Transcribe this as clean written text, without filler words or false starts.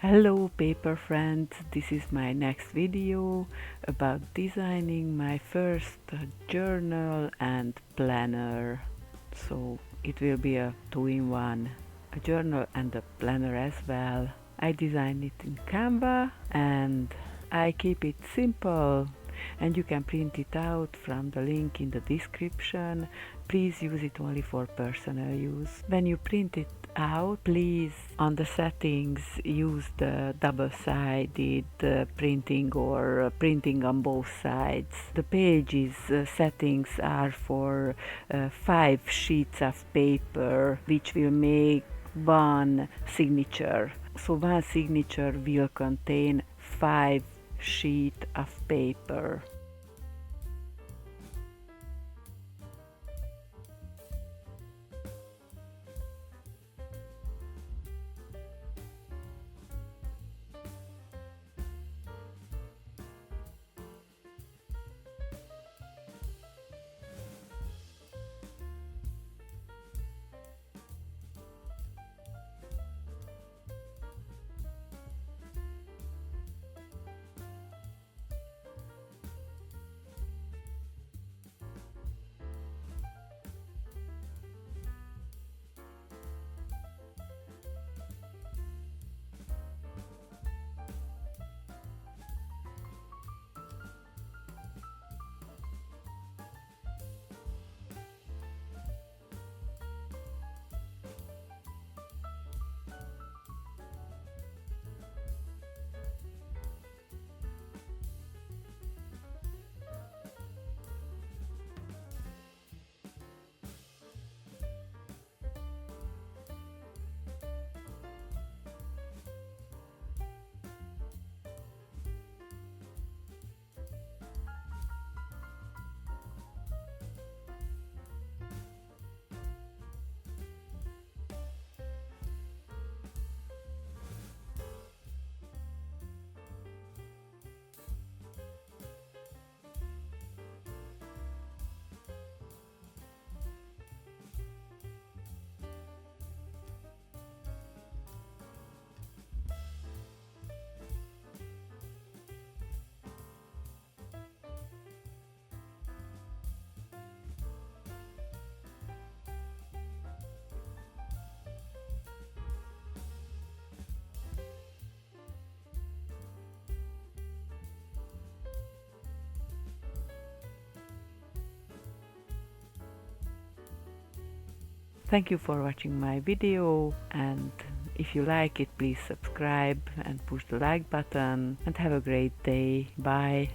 Hello paper friends, this is my next video about designing my first journal and planner. So it will be a two-in-one, a journal and a planner as well. I designed it in Canva and I keep it simple, and you can print it out from the link in the description. Please use it only for personal use. When you print it out, please on the settings use the double-sided printing or printing on both sides. The pages settings are for 5 sheets of paper, which will make one signature. So one signature will contain 5 sheets of paper. Thank you for watching my video, and if you like it, please subscribe and push the like button, and have a great day. Bye.